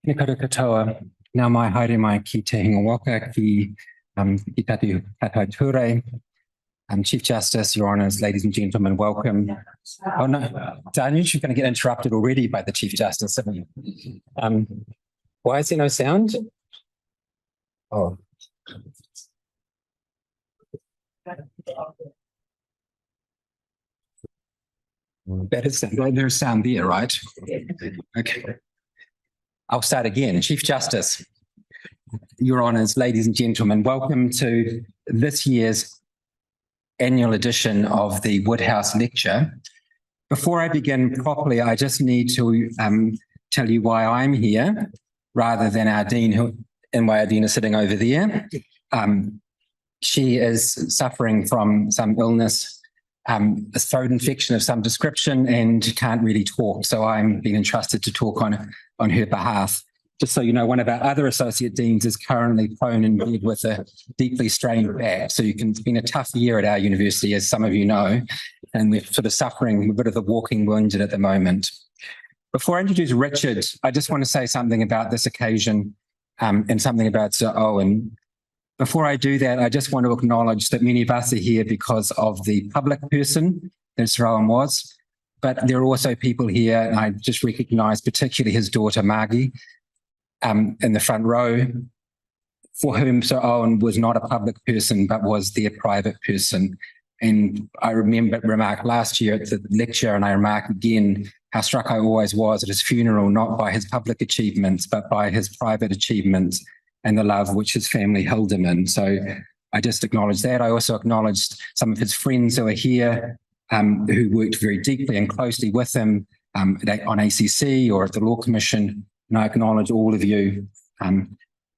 Nikora katoa, nā mai haere mai ki te hinga waka, ki tatu katoa ture. Chief Justice, Your Honours, ladies and gentlemen, welcome. Oh no, I knew she was going to get interrupted already by the Chief Justice. Why is there no sound? Oh. There's sound there, right? Okay. I'll start again. Chief Justice, Your Honours, ladies and gentlemen, welcome to this year's annual edition of the Woodhouse Lecture. Before I begin properly, I just need to tell you why I'm here, rather than our Dean, and why our Dean is sitting over there. She is suffering from some illness, a throat infection of some description, and can't really talk. So I'm being entrusted to talk on her behalf. Just so you know, one of our other associate deans is currently prone in bed with a deeply strained back. So it's been a tough year at our university, as some of you know, and we're sort of suffering a bit of the walking wounded at the moment. Before I introduce Richard, I just want to say something about this occasion and something about Sir Owen. Before I do that, I just want to acknowledge that many of us are here because of the public person that Sir Owen was, but there are also people here, and I just recognise particularly his daughter, Margie, in the front row, for whom Sir Owen was not a public person, but was their private person. And I remarked last year at the lecture, and I remark again, how struck I always was at his funeral, not by his public achievements, but by his private achievements and the love which his family held him in. So I just acknowledge that. I also acknowledged some of his friends who are here, who worked very deeply and closely with him on ACC or at the Law Commission. And I acknowledge all of you.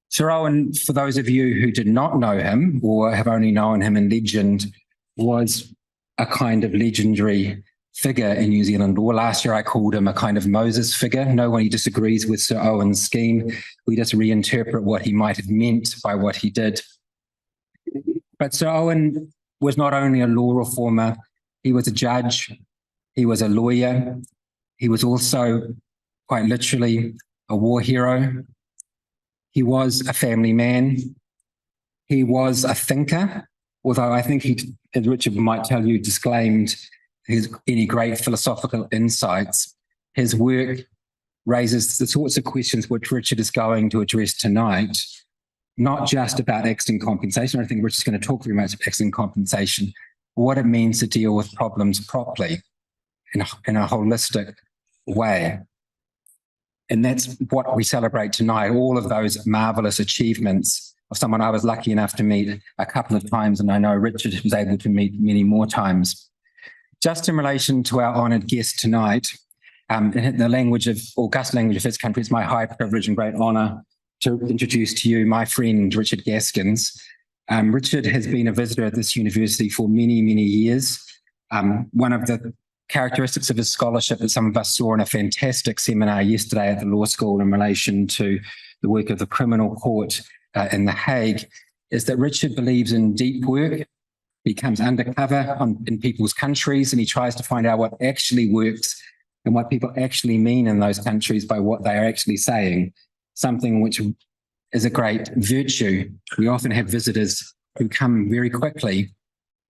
Sir Owen, for those of you who did not know him or have only known him in legend, was a kind of legendary figure in New Zealand law. Last year I called him a kind of Moses figure. No one disagrees with Sir Owen's scheme. We just reinterpret what he might have meant by what he did. But Sir Owen was not only a law reformer, he was a judge, he was a lawyer, he was also, quite literally, a war hero. He was a family man. He was a thinker, although I think he, as Richard might tell you, disclaimed any great philosophical insights. His work raises the sorts of questions which Richard is going to address tonight, not just about accident compensation. I don't think Richard's going to talk very much about accident compensation, what it means to deal with problems properly in a holistic way. And that's what we celebrate tonight, all of those marvellous achievements of someone I was lucky enough to meet a couple of times, and I know Richard was able to meet many more times. Just in relation to our honoured guest tonight, in the language of, august language of his country, it's my high privilege and great honour to introduce to you my friend, Richard Gaskins. Richard has been a visitor at this university for many, many years. One of the characteristics of his scholarship that some of us saw in a fantastic seminar yesterday at the law school in relation to the work of the criminal court in The Hague is that Richard believes in deep work. He comes undercover in people's countries and he tries to find out what actually works and what people actually mean in those countries by what they are actually saying, something which is a great virtue. We often have visitors who come very quickly.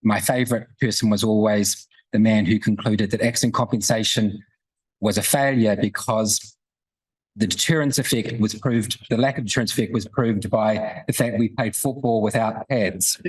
My favourite person was always the man who concluded that accident compensation was a failure because the deterrence effect was proved, the lack of deterrence effect was proved by the fact we played football without pads.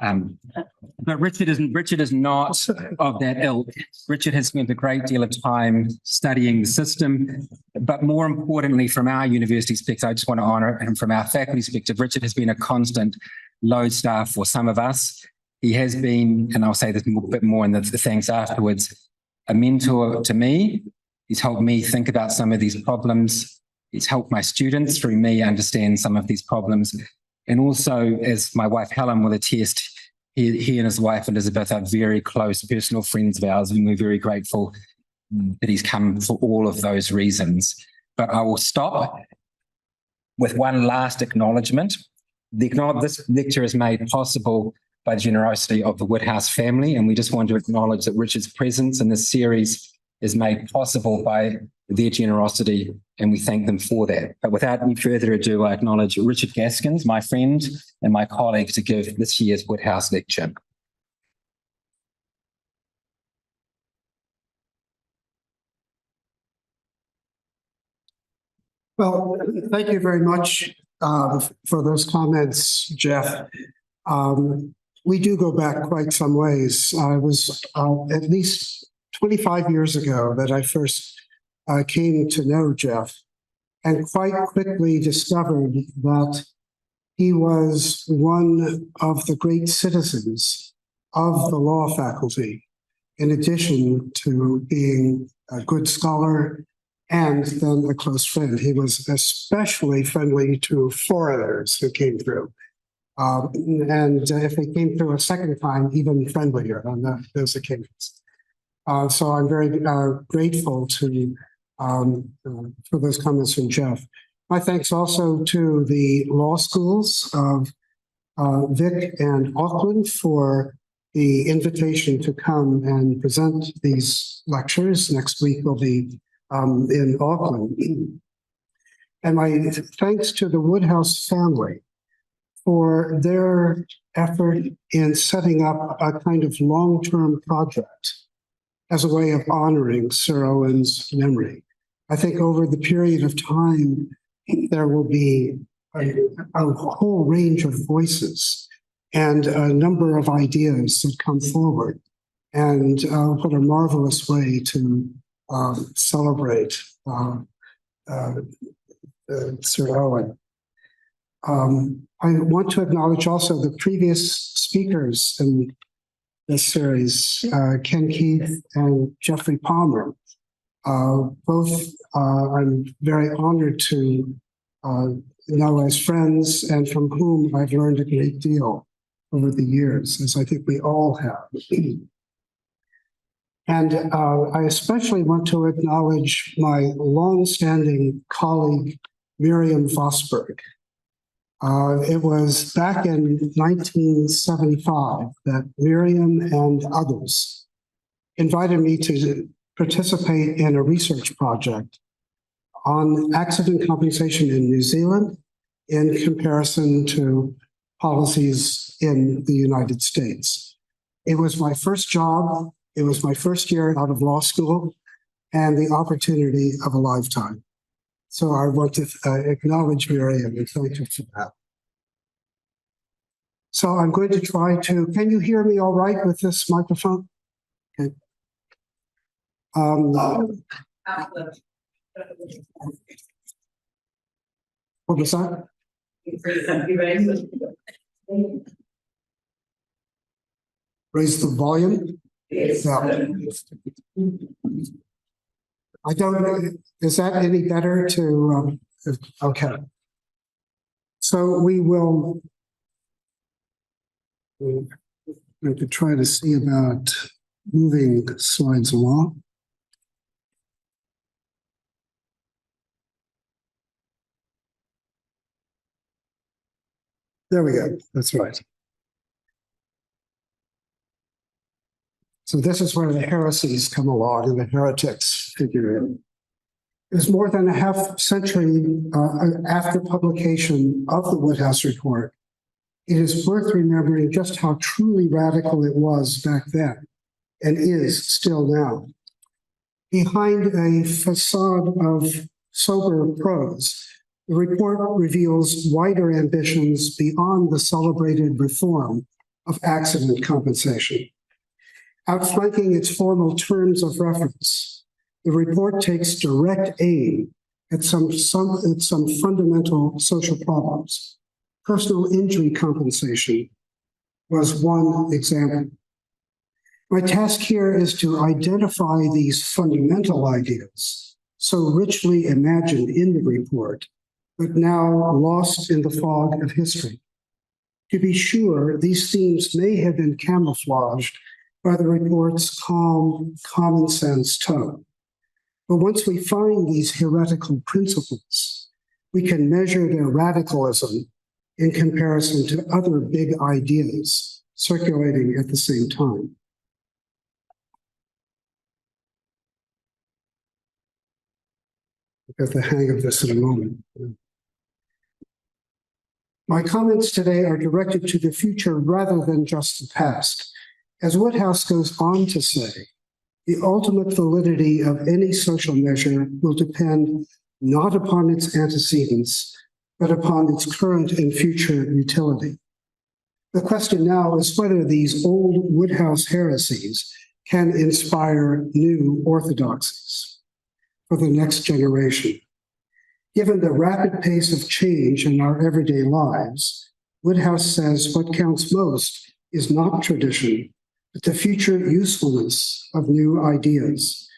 But Richard is not of that ilk. Richard has spent a great deal of time studying the system, but more importantly, from our university perspective, I just want to honour him from our faculty perspective. Richard has been a constant lodestar for some of us. He has been, and I'll say this a bit more in the thanks afterwards, a mentor to me. He's helped me think about some of these problems. He's helped my students through me understand some of these problems. And also, as my wife Helen will attest, he and his wife Elizabeth are very close personal friends of ours, and we're very grateful that he's come for all of those reasons. But I will stop with one last acknowledgement. This lecture is made possible by the generosity of the Woodhouse family, and we just want to acknowledge that Richard's presence in this series is made possible by their generosity, and we thank them for that. But without any further ado, I acknowledge Richard Gaskins, my friend and my colleague, to give this year's Woodhouse lecture. Well, thank you very much for those comments, Jeff. We do go back quite some ways. I was at least 25 years ago that I first came to know Jeff, and quite quickly discovered that he was one of the great citizens of the law faculty, in addition to being a good scholar and then a close friend. He was especially friendly to foreigners who came through. And if they came through a second time, even friendlier on those occasions. So I'm very grateful to for those comments from Jeff. My thanks also to the law schools of Vic and Auckland for the invitation to come and present these lectures. Next week we'll be in Auckland. And my thanks to the Woodhouse family for their effort in setting up a kind of long-term project as a way of honoring Sir Owen's memory. I think over the period of time, there will be a whole range of voices and a number of ideas that come forward. And what a marvelous way to celebrate Sir Owen. I want to acknowledge also the previous speakers in this series, Ken Keith and Jeffrey Palmer. Both I'm very honored to know as friends, and from whom I've learned a great deal over the years, as I think we all have. And I especially want to acknowledge my longstanding colleague, Miriam Vosberg. It was back in 1975 that Miriam and others invited me to participate in a research project on accident compensation in New Zealand in comparison to policies in the United States. It was my first job. It was my first year out of law school and the opportunity of a lifetime. So I want to acknowledge Miriam and thank you for that. So I'm going to try to, can you hear me all right with this microphone? Okay. What was that? Raise the volume? No. I don't, is that any better to, okay. So we will, we're going to try to see about moving slides along. There we go, that's right. So this is where the heresies come along and the heretics figure in. It was more than a half century after publication of the Woodhouse Report. It is worth remembering just how truly radical it was back then and is still now. Behind a facade of sober prose, the report reveals wider ambitions beyond the celebrated reform of accident compensation. Outflanking its formal terms of reference, the report takes direct aim at some fundamental social problems. Personal injury compensation was one example. My task here is to identify these fundamental ideas, so richly imagined in the report, but now lost in the fog of history. To be sure, these themes may have been camouflaged by the report's calm, common sense tone. But once we find these heretical principles, we can measure their radicalism in comparison to other big ideas circulating at the same time. get the hang of this in a moment. My comments today are directed to the future rather than just the past. As Woodhouse goes on to say, the ultimate validity of any social measure will depend not upon its antecedents, but upon its current and future utility. The question now is whether these old Woodhouse heresies can inspire new orthodoxies for the next generation. Given the rapid pace of change in our everyday lives, Woodhouse says what counts most is not tradition, but the future usefulness of new ideas.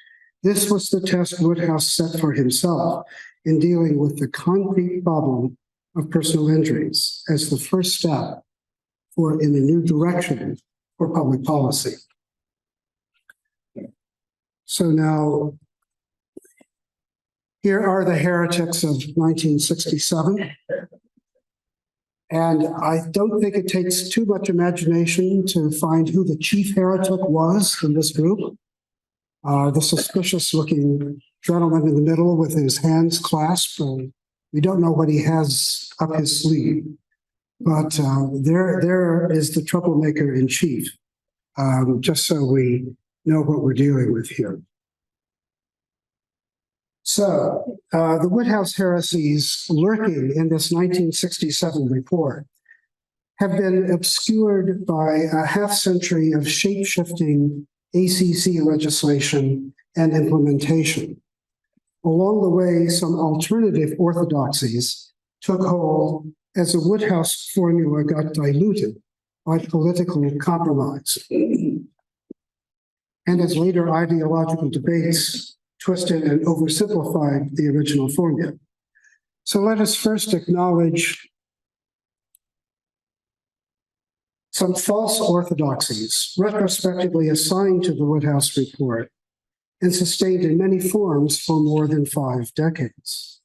This was the test Woodhouse set for himself in dealing with the concrete problem of personal injuries as the first step in a new direction for public policy. So now, here are the heretics of 1967. And I don't think it takes too much imagination to find who the chief heretic was in this group. The suspicious-looking gentleman in the middle with his hands clasped. We don't know what he has up his sleeve, but there is the troublemaker in chief, just so we know what we're dealing with here. So the Woodhouse heresies lurking in this 1967 report have been obscured by a half-century of shape-shifting ACC legislation and implementation. Along the way, some alternative orthodoxies took hold as the Woodhouse formula got diluted by political compromise. And as later ideological debates twisted and oversimplified the original formula. So let us first acknowledge some false orthodoxies retrospectively assigned to the Woodhouse Report and sustained in many forms for more than 5 decades.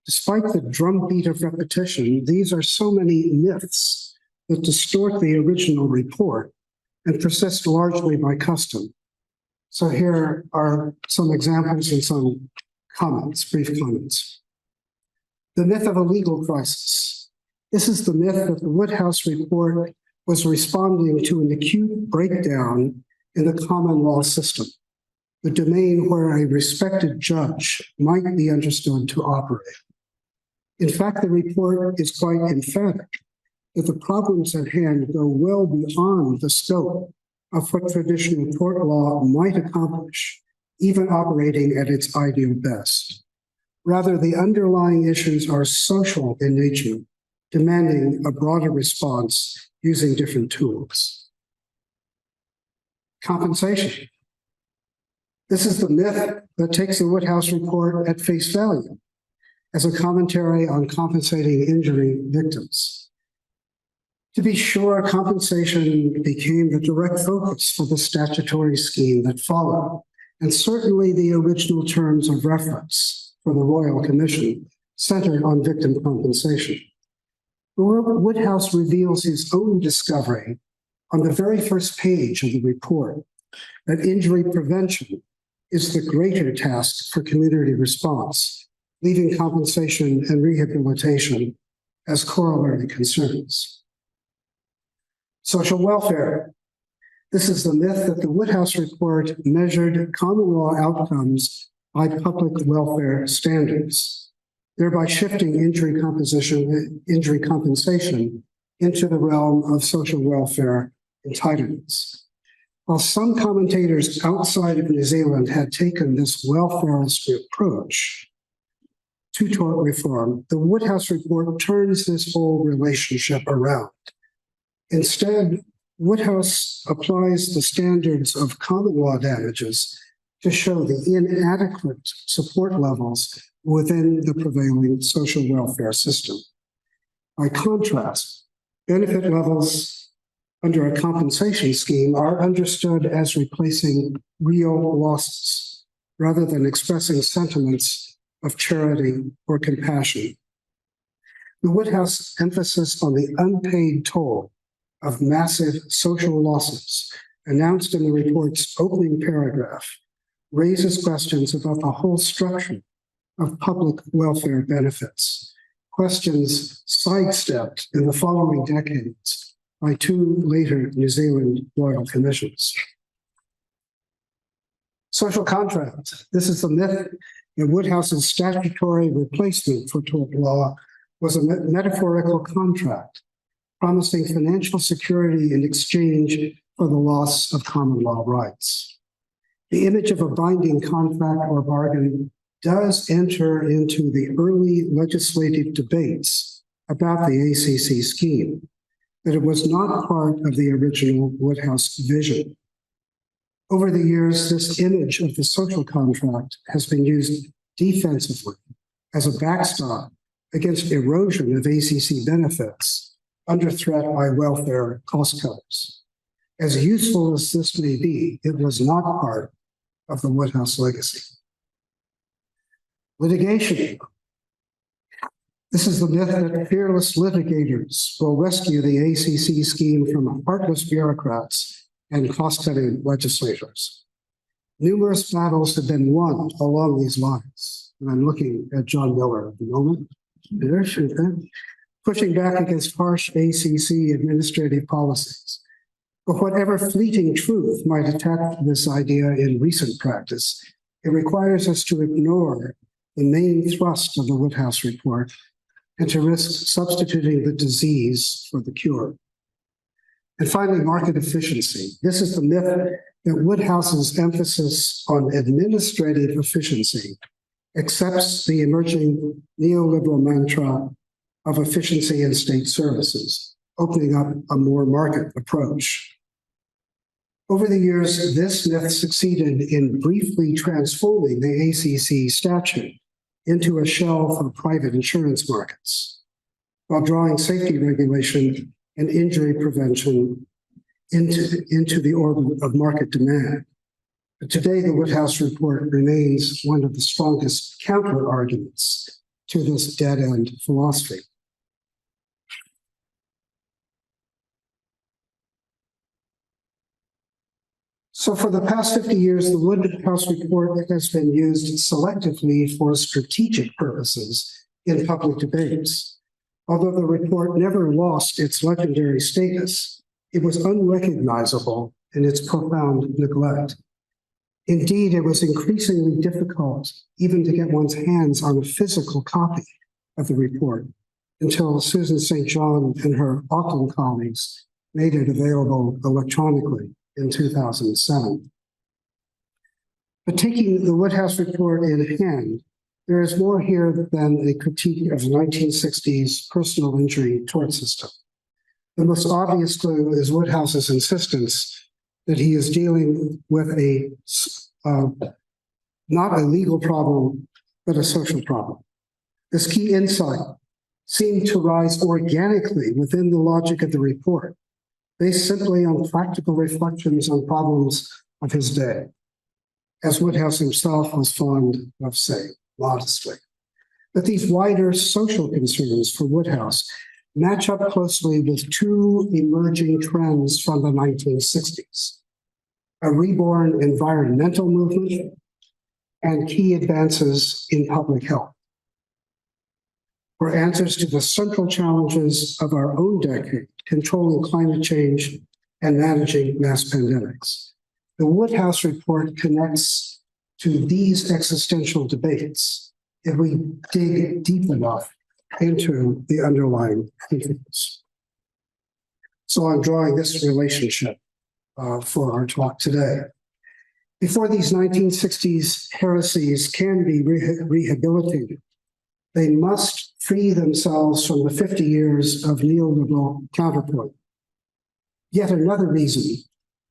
Despite the drumbeat of repetition, these are so many myths that distort the original report and persist largely by custom. So here are some examples and some comments, brief comments. The myth of a legal crisis. This is the myth that the Woodhouse Report was responding to an acute breakdown in the common law system, the domain where a respected judge might be understood to operate. In fact, the report is quite emphatic that the problems at hand go well beyond the scope of what traditional tort law might accomplish, even operating at its ideal best. Rather, the underlying issues are social in nature, demanding a broader response using different tools. Compensation. This is the myth that takes the Woodhouse Report at face value as a commentary on compensating injury victims. To be sure, compensation became the direct focus for the statutory scheme that followed, and certainly the original terms of reference for the Royal Commission centered on victim compensation. Woodhouse reveals his own discovery on the very first page of the report that injury prevention is the greater task for community response, leaving compensation and rehabilitation as corollary concerns. Social welfare. This is the myth that the Woodhouse Report measured common law outcomes by public welfare standards, thereby shifting injury compensation into the realm of social welfare entitlements. While some commentators outside of New Zealand had taken this welfarist approach to tort reform, the Woodhouse Report turns this whole relationship around. Instead, Woodhouse applies the standards of common law damages to show the inadequate support levels within the prevailing social welfare system. By contrast, benefit levels under a compensation scheme are understood as replacing real losses rather than expressing sentiments of charity or compassion. The Woodhouse emphasis on the unpaid toll of massive social losses announced in the report's opening paragraph raises questions about the whole structure of public welfare benefits, questions sidestepped in the following decades by two later New Zealand royal commissions. Social contract. This is the myth that Woodhouse's statutory replacement for tort law was a metaphorical contract, promising financial security in exchange for the loss of common law rights. The image of a binding contract or bargain does enter into the early legislative debates about the ACC scheme, but it was not part of the original Woodhouse vision. Over the years, this image of the social contract has been used defensively as a backstop against erosion of ACC benefits under threat by welfare cost cutters. As useful as this may be, it was not part of the Woodhouse legacy. Litigation. This is the myth that fearless litigators will rescue the ACC scheme from heartless bureaucrats and cost-cutting legislators. Numerous battles have been won along these lines. And I'm looking at John Miller at the moment. Pushing back against harsh ACC administrative policies. But whatever fleeting truth might attach to this idea in recent practice, it requires us to ignore the main thrust of the Woodhouse Report and to risk substituting the disease for the cure. And finally, market efficiency. This is the myth that Woodhouse's emphasis on administrative efficiency accepts the emerging neoliberal mantra of efficiency in state services, opening up a more market approach. Over the years, this myth succeeded in briefly transforming the ACC statute into a shell for private insurance markets, while drawing safety regulation and injury prevention into the orbit of market demand. But today, the Woodhouse Report remains one of the strongest counter-arguments to this dead-end philosophy. So for the past 50 years, the Woodhouse Report has been used selectively for strategic purposes in public debates. Although the report never lost its legendary status, it was unrecognizable in its profound neglect. Indeed, it was increasingly difficult even to get one's hands on a physical copy of the report until Susan St. John and her Auckland colleagues made it available electronically in 2007. But taking the Woodhouse Report in hand, there is more here than a critique of the 1960s personal injury tort system. The most obvious clue is Woodhouse's insistence that he is dealing with not a legal problem, but a social problem. This key insight seemed to rise organically within the logic of the report, based simply on practical reflections on problems of his day, as Woodhouse himself was fond of saying, modestly. But these wider social concerns for Woodhouse match up closely with two emerging trends from the 1960s, a reborn environmental movement and key advances in public health. For answers to the central challenges of our own decade, controlling climate change and managing mass pandemics, the Woodhouse Report connects to these existential debates if we dig deep enough into the underlying themes. So I'm drawing this relationship for our talk today. Before these 1960s heresies can be rehabilitated, they must free themselves from the 50 years of neoliberal counterpoint. Yet another reason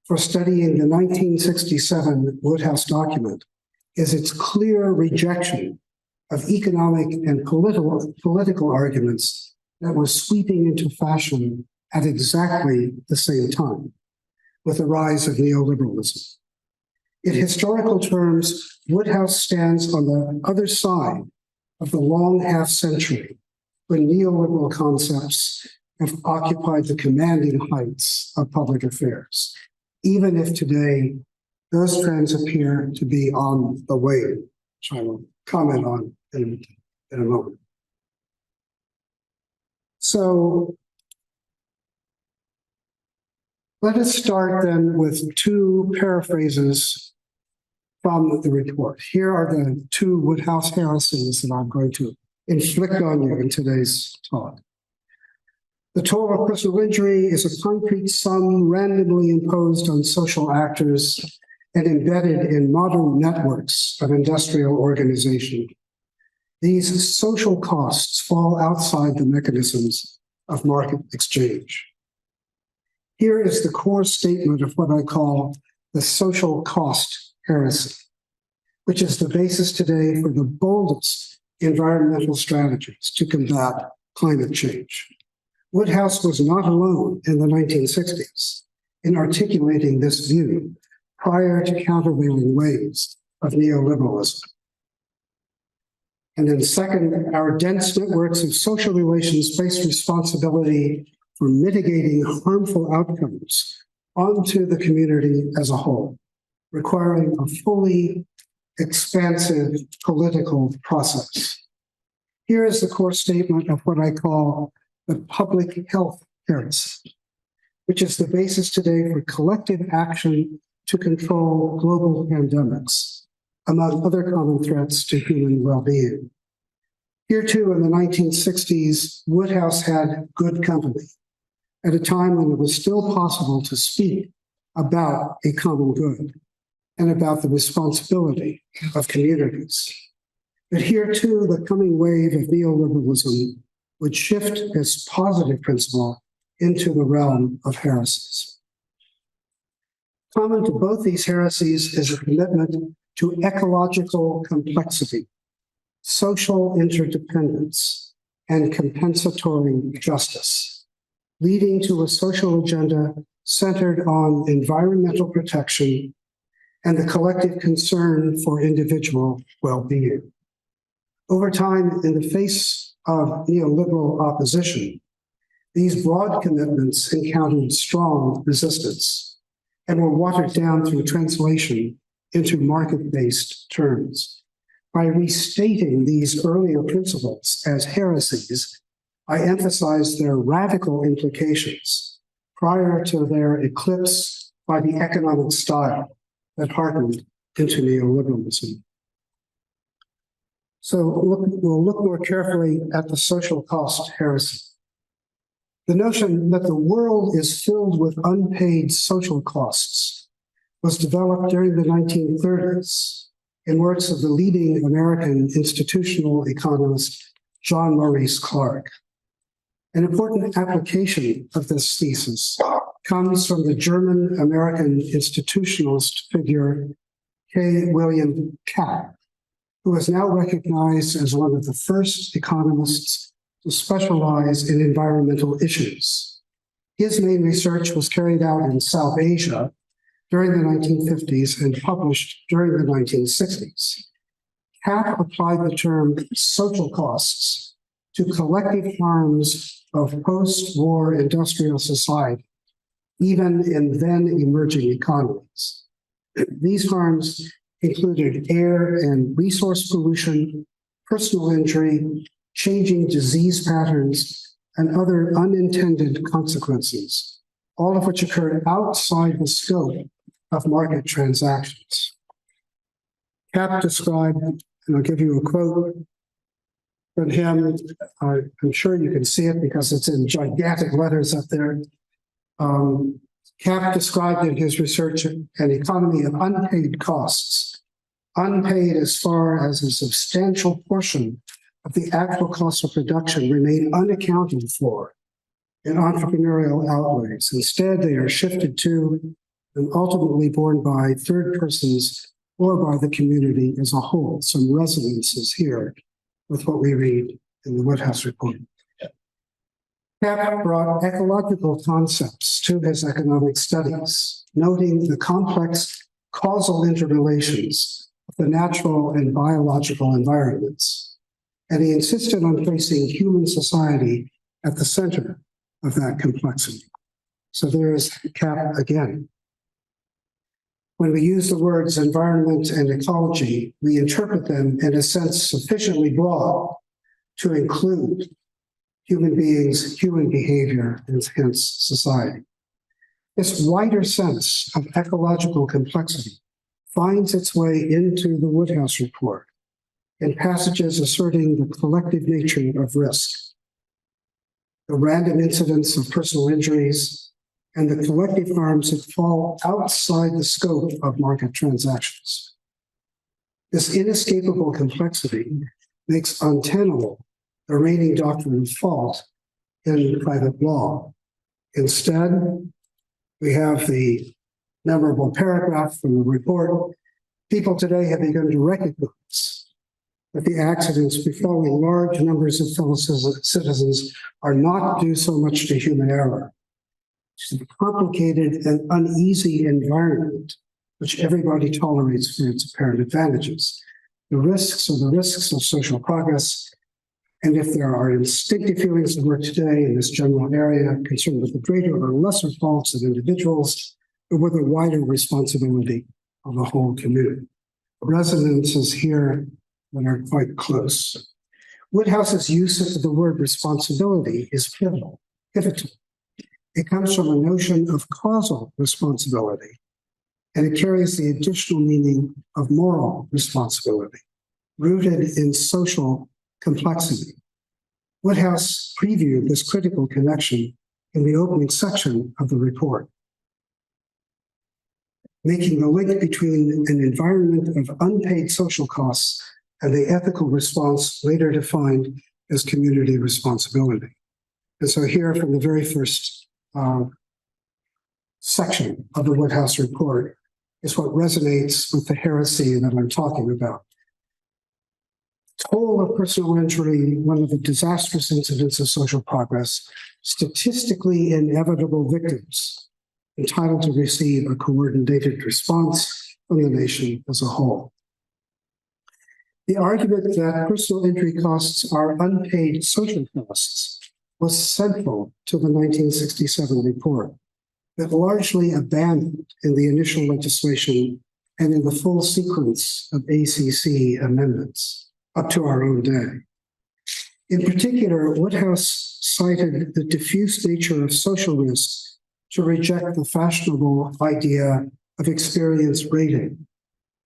for studying the 1967 Woodhouse document is its clear rejection of economic and political arguments that were sweeping into fashion at exactly the same time, with the rise of neoliberalism. In historical terms, Woodhouse stands on the other side of the long half century when neoliberal concepts have occupied the commanding heights of public affairs, even if today those trends appear to be on the wane, which I will comment on in a moment. So let us start then with two paraphrases from the report. Here are the two Woodhouse heresies that I'm going to inflict on you in today's talk. The toll of personal injury is a concrete sum randomly imposed on social actors and embedded in modern networks of industrial organization. These social costs fall outside the mechanisms of market exchange. Here is the core statement of what I call the social cost heresy, which is the basis today for the boldest environmental strategies to combat climate change. Woodhouse was not alone in the 1960s in articulating this view prior to countervailing waves of neoliberalism. And then second, our dense networks of social relations place responsibility for mitigating harmful outcomes onto the community as a whole, requiring a fully expansive political process. Here is the core statement of what I call the public health heresy, which is the basis today for collective action to control global pandemics, among other common threats to human well-being. Here too, in the 1960s, Woodhouse had good company at a time when it was still possible to speak about a common good and about the responsibility of communities. But here too, the coming wave of neoliberalism would shift this positive principle into the realm of heresies. Common to both these heresies is a commitment to ecological complexity, social interdependence, and compensatory justice, leading to a social agenda centered on environmental protection and the collective concern for individual well-being. Over time, in the face of neoliberal opposition, these broad commitments encountered strong resistance and were watered down through translation into market-based terms. By restating these earlier principles as heresies, I emphasized their radical implications prior to their eclipse by the economic style that hardened into neoliberalism. So we'll look more carefully at the social cost heresy. The notion that the world is filled with unpaid social costs was developed during the 1930s in works of the leading American institutional economist, John Maurice Clark. An important application of this thesis comes from the German-American institutionalist figure, K. William Kapp, who is now recognized as one of the first economists to specialize in environmental issues. His main research was carried out in South Asia during the 1950s and published during the 1960s. Kapp applied the term social costs to collective harms of post-war industrial society, even in then emerging economies. These harms included air and resource pollution, personal injury, changing disease patterns, and other unintended consequences, all of which occurred outside the scope of market transactions. Kapp described, and I'll give you a quote from him. I'm sure you can see it because it's in gigantic letters up there. Kapp described in his research an economy of unpaid costs, unpaid as far as a substantial portion of the actual cost of production remain unaccounted for in entrepreneurial outlays. Instead, they are shifted to and ultimately borne by third persons or by the community as a whole. Some resonances here with what we read in the Woodhouse Report. Kapp brought ecological concepts to his economic studies, noting the complex causal interrelations of the natural and biological environments. And he insisted on placing human society at the center of that complexity. So there is Kapp again. When we use the words environment and ecology, we interpret them in a sense sufficiently broad to include human beings, human behavior, and hence society. This wider sense of ecological complexity finds its way into the Woodhouse Report in passages asserting the collective nature of risk, the random incidence of personal injuries, and the collective harms that fall outside the scope of market transactions. This inescapable complexity makes untenable the reigning doctrine of fault in private law. Instead, we have the memorable paragraph from the report. People today have begun to recognize that the accidents befalling large numbers of fellow citizens are not due so much to human error. It's a complicated and uneasy environment which everybody tolerates for its apparent advantages. The risks are the risks of social progress. And if there are instinctive feelings of work today in this general area concerned with the greater or lesser faults of individuals, but with a wider responsibility of the whole community. Resonances here that are quite close. Woodhouse's use of the word responsibility is pivotal. It comes from a notion of causal responsibility, and it carries the additional meaning of moral responsibility, rooted in social complexity. Woodhouse previewed this critical connection in the opening section of the report, making the link between an environment of unpaid social costs and the ethical response later defined as community responsibility. And so here from the very first section of the Woodhouse Report is what resonates with the heresy that I'm talking about. Toll of personal injury, one of the disastrous incidents of social progress, statistically inevitable victims entitled to receive a coordinated response from the nation as a whole. The argument that personal injury costs are unpaid social costs was central to the 1967 report, that largely abandoned in the initial legislation and in the full sequence of ACC amendments up to our own day. In particular, Woodhouse cited the diffuse nature of social risk to reject the fashionable idea of experience rating,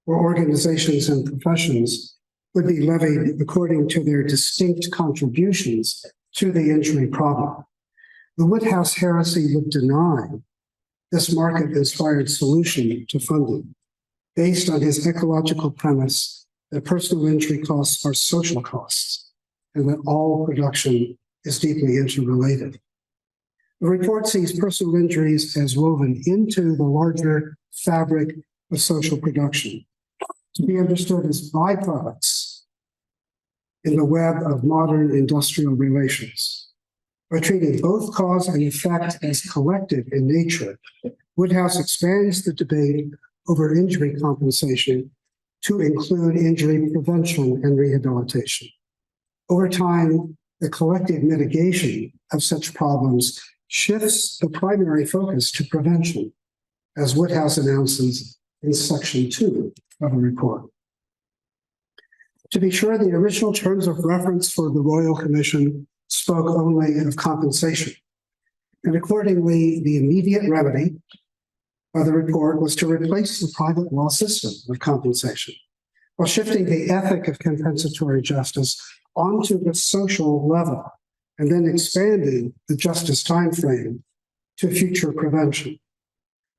where organizations and professions would be levied according to their distinct contributions to the injury problem. The Woodhouse heresy would deny this market-inspired solution to funding, based on his ecological premise that personal injury costs are social costs and that all production is deeply interrelated. The report sees personal injuries as woven into the larger fabric of social production, to be understood as byproducts in the web of modern industrial relations. By treating both cause and effect as collective in nature, Woodhouse expands the debate over injury compensation to include injury prevention and rehabilitation. Over time, the collective mitigation of such problems shifts the primary focus to prevention, as Woodhouse announces in section 2 of the report. To be sure, the original terms of reference for the Royal Commission spoke only of compensation, and accordingly, the immediate remedy by the report was to replace the private law system of compensation, while shifting the ethic of compensatory justice onto the social level, and then expanding the justice timeframe to future prevention.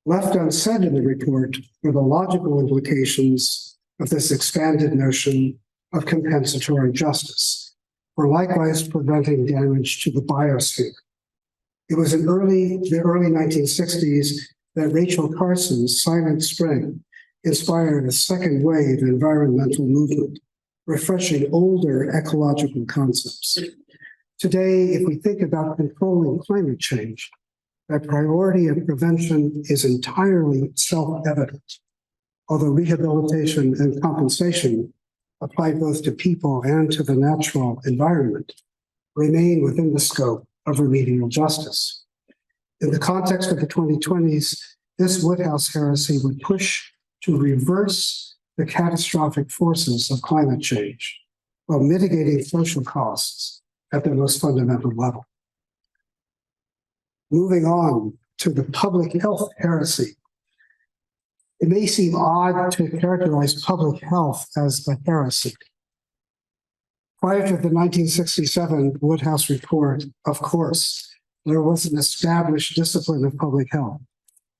Left unsaid in the report were the logical implications of this expanded notion of compensatory justice, for likewise preventing damage to the biosphere. It was in the early 1960s that Rachel Carson's Silent Spring inspired a second wave environmental movement, refreshing older ecological concepts. Today, if we think about controlling climate change, that priority of prevention is entirely self-evident, although rehabilitation and compensation, applied both to people and to the natural environment, remain within the scope of remedial justice. In the context of the 2020s, this Woodhouse heresy would push to reverse the catastrophic forces of climate change while mitigating social costs at their most fundamental level. Moving on to the public health heresy. It may seem odd to characterize public health as a heresy. Prior to the 1967 Woodhouse Report, of course, there was an established discipline of public health,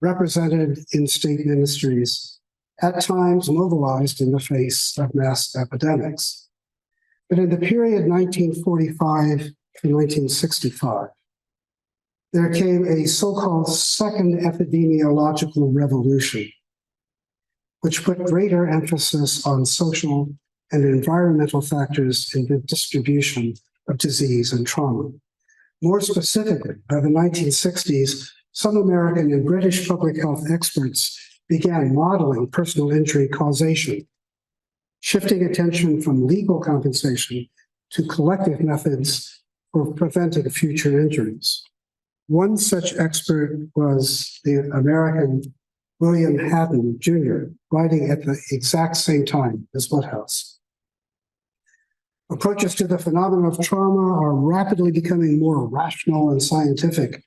represented in state ministries, at times mobilized in the face of mass epidemics. But in the period 1945 to 1965, there came a so-called second epidemiological revolution, which put greater emphasis on social and environmental factors in the distribution of disease and trauma. More specifically, by the 1960s, some American and British public health experts began modeling personal injury causation, shifting attention from legal compensation to collective methods for preventing future injuries. One such expert was the American William Haddon Jr., writing at the exact same time as Woodhouse. Approaches to the phenomenon of trauma are rapidly becoming more rational and scientific.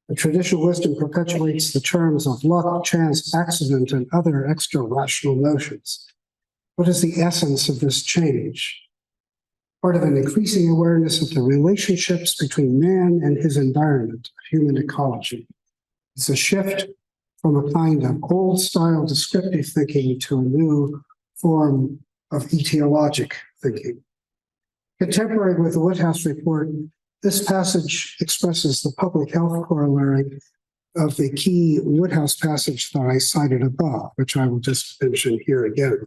The traditional wisdom perpetuates the terms of luck, chance, accident, and other extra-rational notions. What is the essence of this change? Part of an increasing awareness of the relationships between man and his environment, human ecology. It's a shift from a kind of old-style descriptive thinking to a new form of etiologic thinking. Contemporary with the Woodhouse Report, this passage expresses the public health corollary of the key Woodhouse passage that I cited above, which I will just mention here again.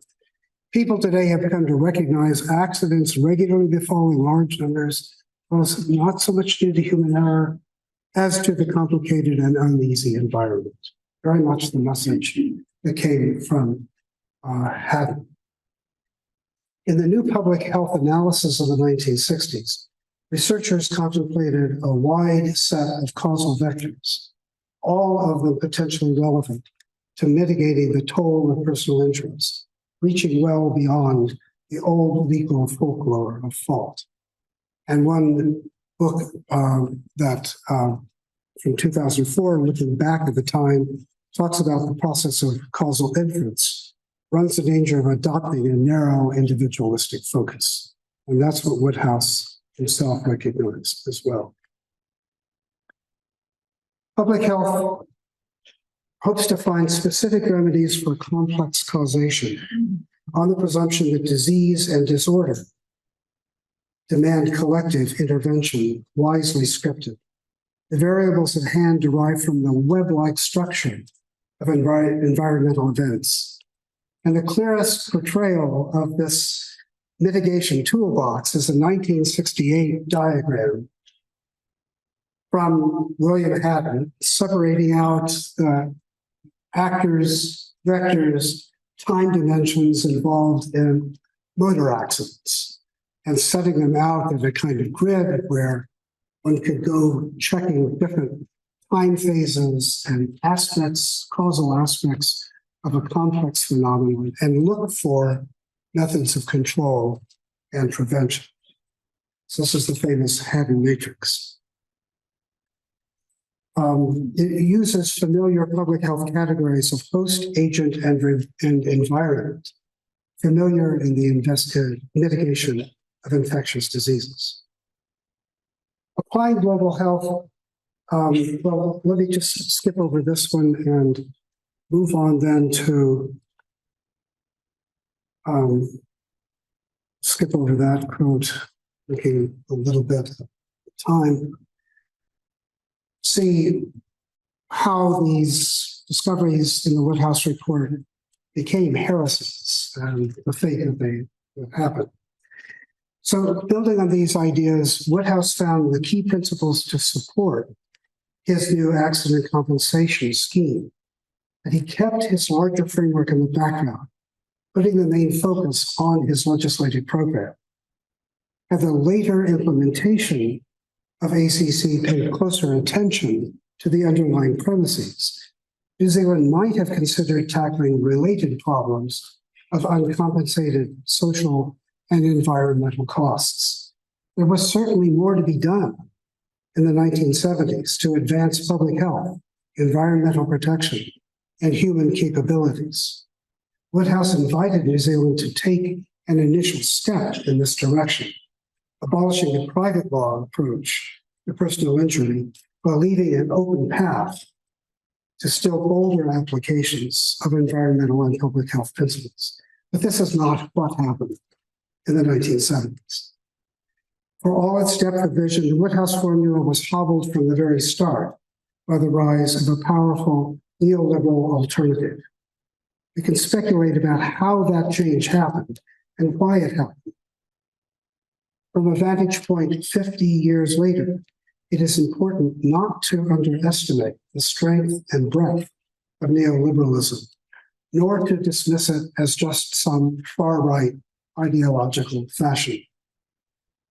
People today have come to recognize accidents regularly befalling large numbers, not so much due to human error as to the complicated and uneasy environment. Very much the message that came from Haddon. In the new public health analysis of the 1960s, researchers contemplated a wide set of causal vectors, all of them potentially relevant to mitigating the toll of personal injuries, reaching well beyond the old legal folklore of fault. And one book from 2004, looking back at the time, talks about the process of causal inference, runs the danger of adopting a narrow individualistic focus. And that's what Woodhouse himself recognized as well. Public health hopes to find specific remedies for complex causation on the presumption that disease and disorder demand collective intervention, wisely scripted. The variables at hand derive from the web-like structure of environmental events. And the clearest portrayal of this mitigation toolbox is a 1968 diagram from William Haddon, separating out the actors, vectors, time dimensions involved in motor accidents, and setting them out in a kind of grid where one could go checking different time phases and aspects, causal aspects of a complex phenomenon, and look for methods of control and prevention. So this is the famous Haddon matrix. It uses familiar public health categories of host, agent, and environment, familiar in the mitigation of infectious diseases. Applying global health, well, let me just skip over this one and move on then to skip over that quote, looking a little bit at time. See how these discoveries in the Woodhouse Report became heresies and the fate that they happened. So building on these ideas, Woodhouse found the key principles to support his new accident compensation scheme. And he kept his larger framework in the background, putting the main focus on his legislative program. And the later implementation of ACC paid closer attention to the underlying premises, New Zealand might have considered tackling related problems of uncompensated social and environmental costs. There was certainly more to be done in the 1970s to advance public health, environmental protection, and human capabilities. Woodhouse invited New Zealand to take an initial step in this direction, abolishing the private law approach to personal injury while leaving an open path to still bolder applications of environmental and public health principles. But this is not what happened in the 1970s. For all its depth of vision, the Woodhouse formula was hobbled from the very start by the rise of a powerful neoliberal alternative. We can speculate about how that change happened and why it happened. From a vantage point 50 years later, it is important not to underestimate the strength and breadth of neoliberalism, nor to dismiss it as just some far-right ideological fashion.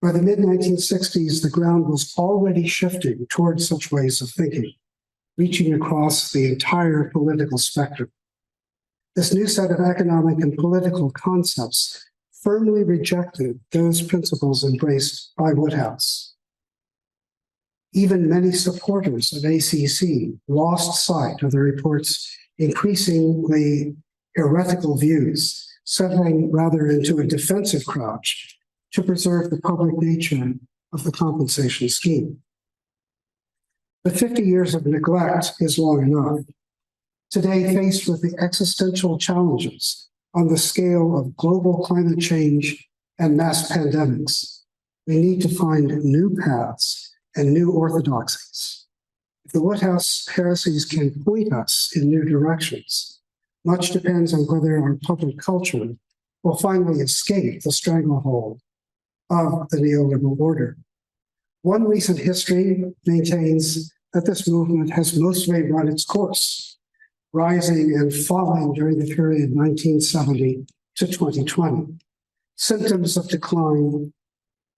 By the mid-1960s, the ground was already shifting towards such ways of thinking, reaching across the entire political spectrum. This new set of economic and political concepts firmly rejected those principles embraced by Woodhouse. Even many supporters of ACC lost sight of the report's increasingly heretical views, settling rather into a defensive crouch to preserve the public nature of the compensation scheme. But 50 years of neglect is long enough. Today, faced with the existential challenges on the scale of global climate change and mass pandemics, we need to find new paths and new orthodoxies. If the Woodhouse heresies can point us in new directions, much depends on whether our public culture will finally escape the stranglehold of the neoliberal order. One recent history maintains that this movement has mostly run its course, rising and falling during the period 1970 to 2020. Symptoms of decline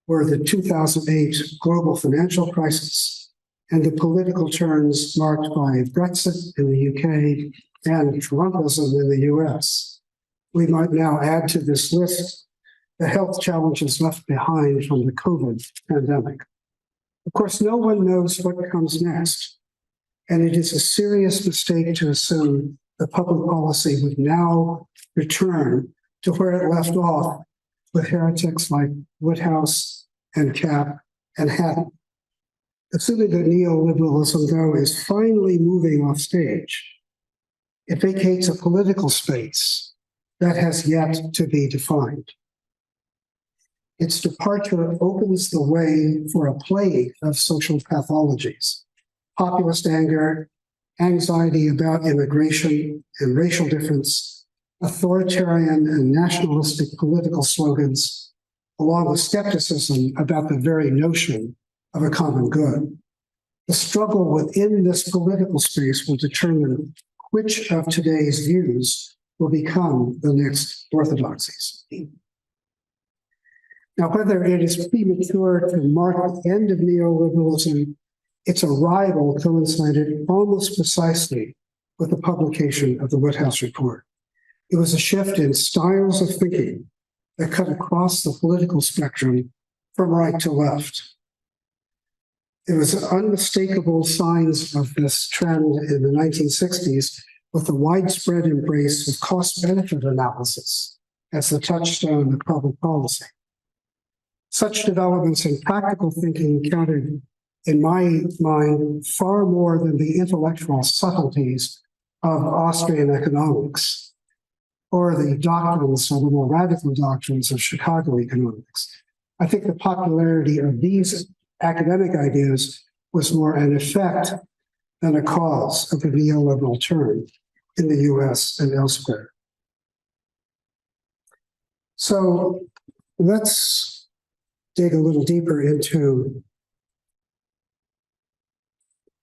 were the 2008 global financial crisis and the political turns marked by Brexit in the UK and Trumpism in the US. We might now add to this list the health challenges left behind from the COVID pandemic. Of course, no one knows what comes next, and it is a serious mistake to assume that public policy would now return to where it left off with heretics like Woodhouse and Cap and Hatton. Assuming that neoliberalism, though, is finally moving off stage, it vacates a political space that has yet to be defined. Its departure opens the way for a plague of social pathologies: populist anger, anxiety about immigration and racial difference, authoritarian and nationalistic political slogans, along with skepticism about the very notion of a common good. The struggle within this political space will determine which of today's views will become the next orthodoxies. Now, whether it is premature to mark the end of neoliberalism, its arrival coincided almost precisely with the publication of the Woodhouse Report. It was a shift in styles of thinking that cut across the political spectrum from right to left. It was unmistakable signs of this trend in the 1960s with the widespread embrace of cost-benefit analysis as the touchstone of public policy. Such developments in practical thinking counted, in my mind, far more than the intellectual subtleties of Austrian economics or the doctrines or the more radical doctrines of Chicago economics. I think the popularity of these academic ideas was more an effect than a cause of the neoliberal turn in the US and elsewhere. So let's dig a little deeper into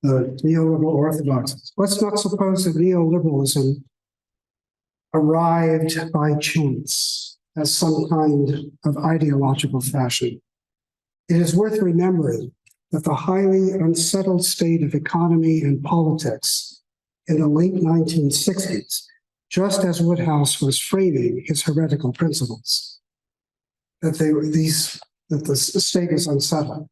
the neoliberal orthodoxies. Let's not suppose that neoliberalism arrived by chance as some kind of ideological fashion. It is worth remembering that the highly unsettled state of economy and politics in the late 1960s, just as Woodhouse was framing his heretical principles, that the state was unsettled.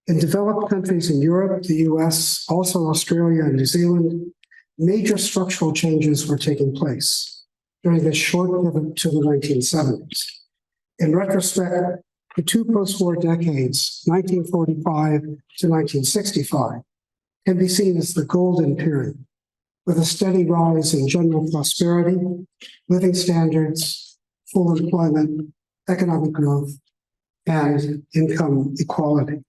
In developed countries in Europe, the US, also Australia and New Zealand, major structural changes were taking place during this short pivot to the 1970s. In retrospect, the two post-war decades, 1945 to 1965, can be seen as the golden period, with a steady rise in general prosperity, living standards, full employment, economic growth, and income equality.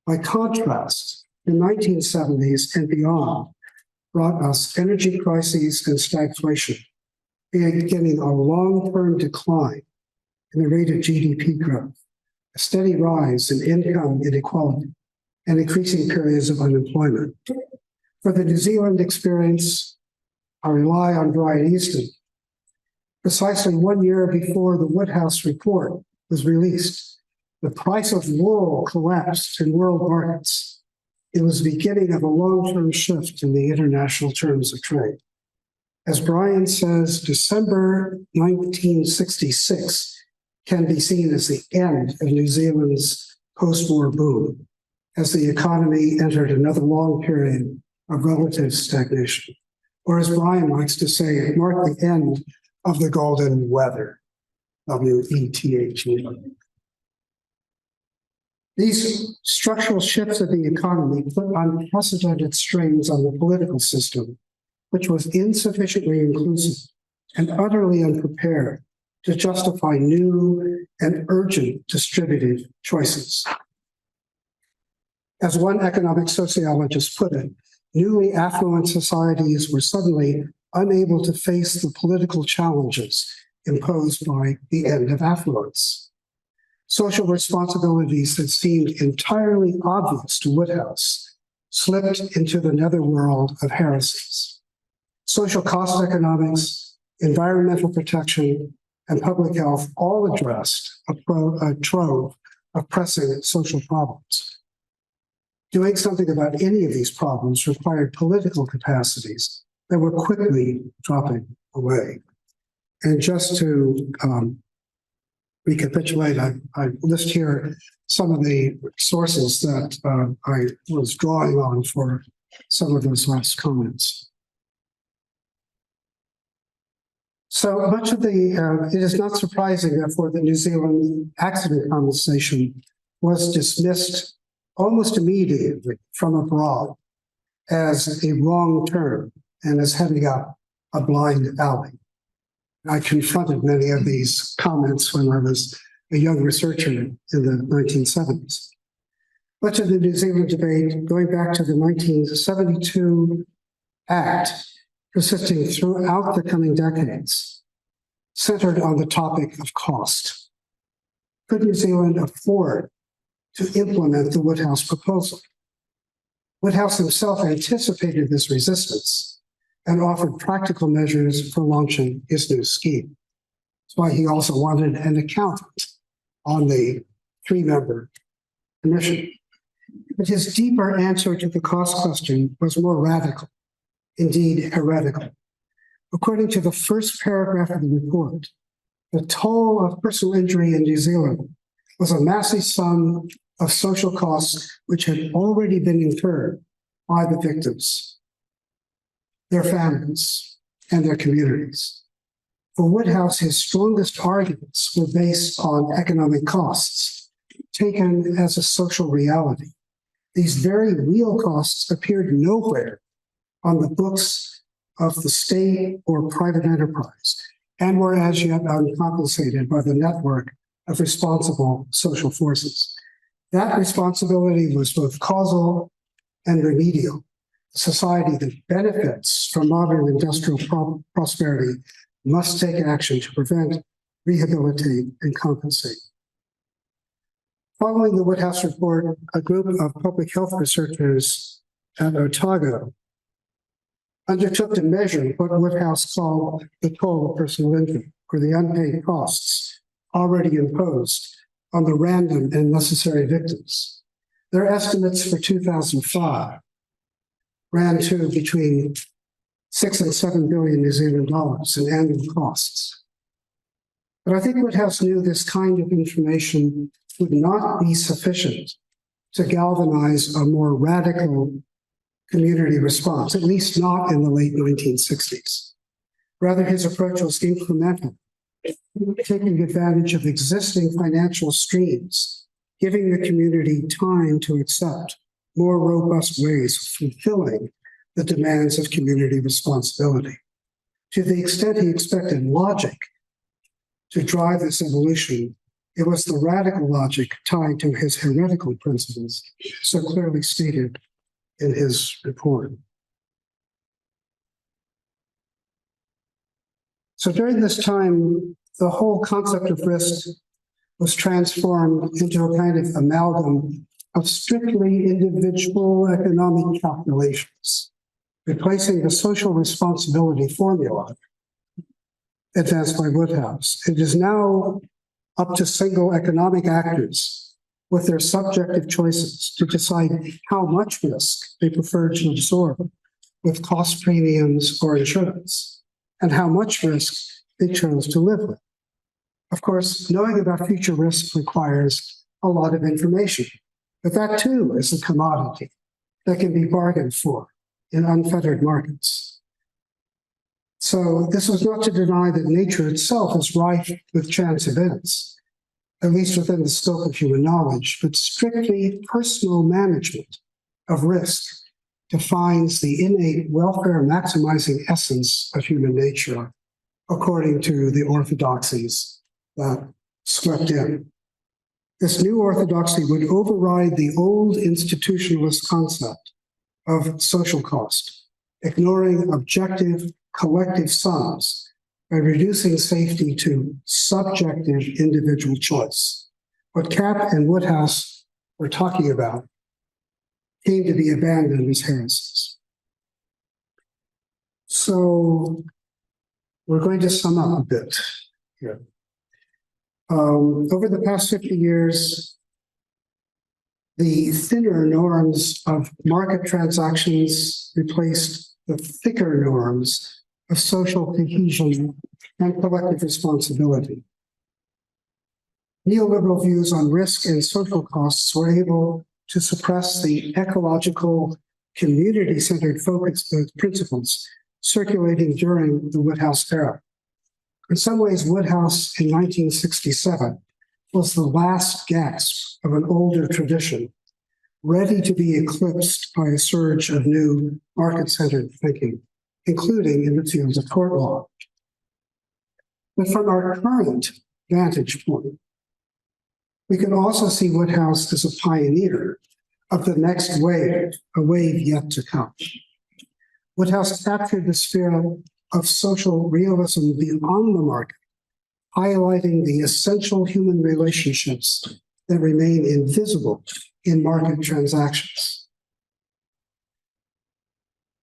By contrast, the 1970s and beyond brought us energy crises and stagflation, beginning a long-term decline in the rate of GDP growth, a steady rise in income inequality, and increasing periods of unemployment. For the New Zealand experience, I rely on Brian Easton. Precisely 1 year before the Woodhouse Report was released, the price of wool collapsed in world markets. It was the beginning of a long-term shift in the international terms of trade. As Brian says, December 1966 can be seen as the end of New Zealand's post-war boom, as the economy entered another long period of relative stagnation. Or as Brian likes to say, it marked the end of the golden weather, W-E-T-H-E. These structural shifts of the economy put unprecedented strains on the political system, which was insufficiently inclusive and utterly unprepared to justify new and urgent distributive choices. As one economic sociologist put it, newly affluent societies were suddenly unable to face the political challenges imposed by the end of affluence. Social responsibilities that seemed entirely obvious to Woodhouse slipped into the netherworld of heresies. Social cost economics, environmental protection, and public health all addressed a trove of pressing social problems. Doing something about any of these problems required political capacities that were quickly dropping away. And just to recapitulate, I list here some of the sources that I was drawing on for some of those last comments. So much of it is not surprising that for the New Zealand accident compensation was dismissed almost immediately from abroad as a wrong turn and as heading up a blind alley. I confronted many of these comments when I was a young researcher in the 1970s. Much of the New Zealand debate, going back to the 1972 Act, persisting throughout the coming decades, centered on the topic of cost. Could New Zealand afford to implement the Woodhouse proposal? Woodhouse himself anticipated this resistance and offered practical measures for launching his new scheme. That's why he also wanted an accountant on the 3-member commission. But his deeper answer to the cost question was more radical, indeed heretical. According to the first paragraph of the report, the toll of personal injury in New Zealand was a massive sum of social costs which had already been incurred by the victims, their families, and their communities. For Woodhouse, his strongest arguments were based on economic costs, taken as a social reality. These very real costs appeared nowhere on the books of the state or private enterprise, and were as yet uncompensated by the network of responsible social forces. That responsibility was both causal and remedial. A society that benefits from modern industrial prosperity must take action to prevent, rehabilitate, and compensate. Following the Woodhouse Report, a group of public health researchers at Otago undertook to measure what Woodhouse called the toll of personal injury, or the unpaid costs already imposed on the random and necessary victims. Their estimates for 2005 ran to between 6 and 7 billion New Zealand dollars in annual costs. But I think Woodhouse knew this kind of information would not be sufficient to galvanize a more radical community response, at least not in the late 1960s. Rather, his approach was incremental, taking advantage of existing financial streams, giving the community time to accept more robust ways of fulfilling the demands of community responsibility. To the extent he expected logic to drive this evolution, it was the radical logic tied to his heretical principles, so clearly stated in his report. So during this time, the whole concept of risk was transformed into a kind of amalgam of strictly individual economic calculations, replacing the social responsibility formula advanced by Woodhouse. It is now up to single economic actors with their subjective choices to decide how much risk they prefer to absorb with cost premiums or insurance, and how much risk they chose to live with. Of course, knowing about future risk requires a lot of information, but that too is a commodity that can be bargained for in unfettered markets. So this was not to deny that nature itself is rife with chance events, at least within the scope of human knowledge, but strictly personal management of risk defines the innate welfare maximizing essence of human nature, according to the orthodoxies that swept in. This new orthodoxy would override the old institutionalist concept of social cost, ignoring objective collective sums by reducing safety to subjective individual choice. What Cap and Woodhouse were talking about came to be abandoned as heresies. So we're going to sum up a bit here. Over the past 50 years, the thinner norms of market transactions replaced the thicker norms of social cohesion and collective responsibility. Neoliberal views on risk and social costs were able to suppress the ecological, community-centered focus principles circulating during the Woodhouse era. In some ways, Woodhouse in 1967 was the last gasp of an older tradition, ready to be eclipsed by a surge of new market-centered thinking, including in the fields of tort law. But from our current vantage point, we can also see Woodhouse as a pioneer of the next wave, a wave yet to come. Woodhouse captured the sphere of social realism beyond the market, highlighting the essential human relationships that remain invisible in market transactions.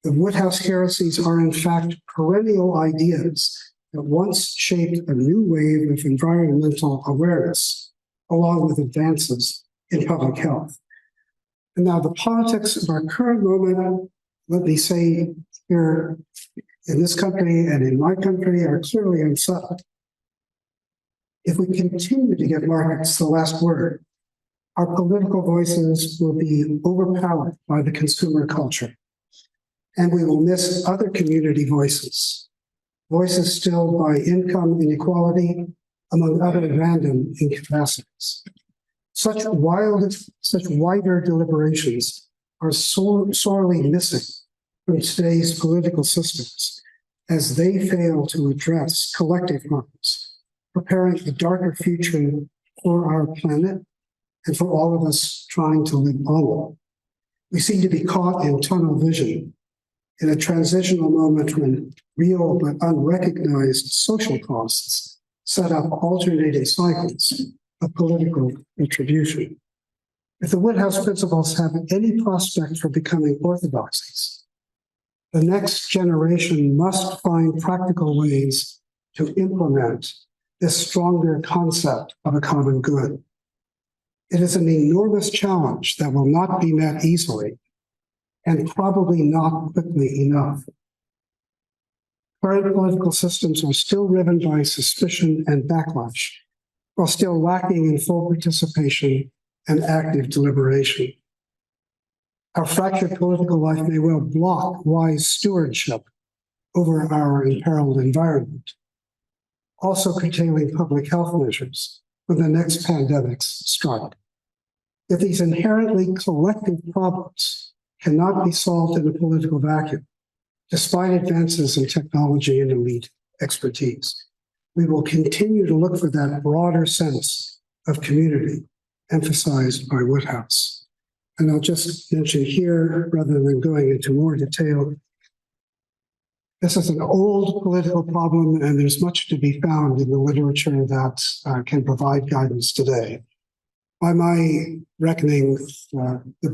The Woodhouse heresies are, in fact, perennial ideas that once shaped a new wave of environmental awareness, along with advances in public health. And now the politics of our current moment, let me say here in this country and in my country, are clearly unsettled. If we continue to give markets the last word, our political voices will be overpowered by the consumer culture, and we will miss other community voices, voices stilled by income inequality, among other random incapacities. Such wider deliberations are sorely missing from today's political systems as they fail to address collective harms, preparing a darker future for our planet and for all of us trying to live on it. We seem to be caught in tunnel vision in a transitional moment when real but unrecognized social costs set up alternating cycles of political retribution. If the Woodhouse principles have any prospect for becoming orthodoxies, the next generation must find practical ways to implement this stronger concept of a common good. It is an enormous challenge that will not be met easily and probably not quickly enough. Current political systems are still driven by suspicion and backlash, while still lacking in full participation and active deliberation. Our fractured political life may well block wise stewardship over our imperiled environment, also curtailing public health measures when the next pandemics strike. If these inherently collective problems cannot be solved in a political vacuum, despite advances in technology and elite expertise, we will continue to look for that broader sense of community emphasized by Woodhouse. And I'll just mention here, rather than going into more detail, this is an old political problem, and there's much to be found in the literature that can provide guidance today. By my reckoning, the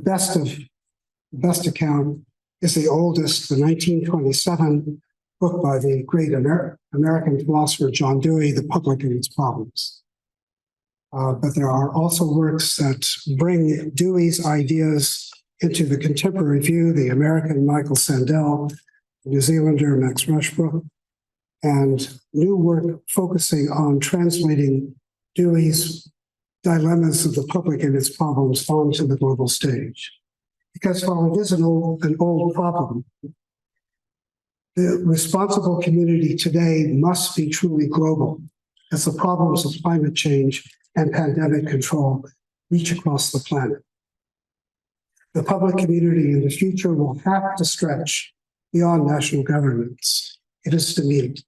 best account is the oldest, the 1927 book by the great American philosopher John Dewey, The Public and Its Problems. But there are also works that bring Dewey's ideas into the contemporary view, the American Michael Sandel, the New Zealander Max Rushbrook, and new work focusing on translating Dewey's dilemmas of the public and its problems onto the global stage. Because while it is an old problem, the responsible community today must be truly global as the problems of climate change and pandemic control reach across the planet. The public community in the future will have to stretch beyond national governments. It is to meet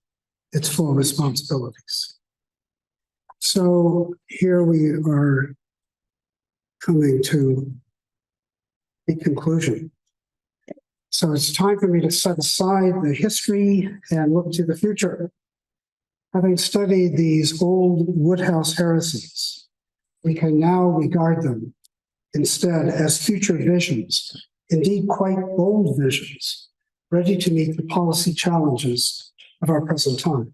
its full responsibilities. So here we are coming to a conclusion. So it's time for me to set aside the history and look to the future. Having studied these old Woodhouse heresies, we can now regard them instead as future visions, indeed quite bold visions, ready to meet the policy challenges of our present time.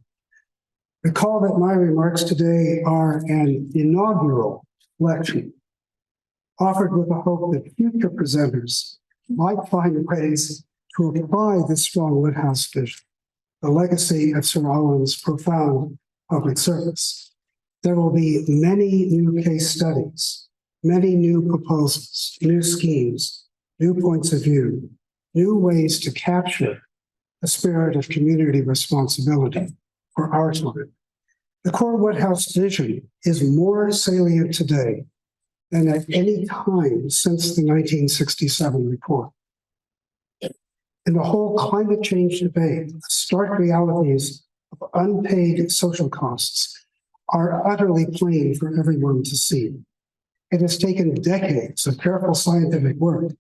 Recall that my remarks today are an inaugural lecture, offered with the hope that future presenters might find ways to apply this strong Woodhouse vision, the legacy of Sir Owen's profound public service. There will be many new case studies, many new proposals, new schemes, new points of view, new ways to capture the spirit of community responsibility for our time. The core Woodhouse vision is more salient today than at any time since the 1967 report. In the whole climate change debate, the stark realities of unpaid social costs are utterly plain for everyone to see. It has taken decades of careful scientific work,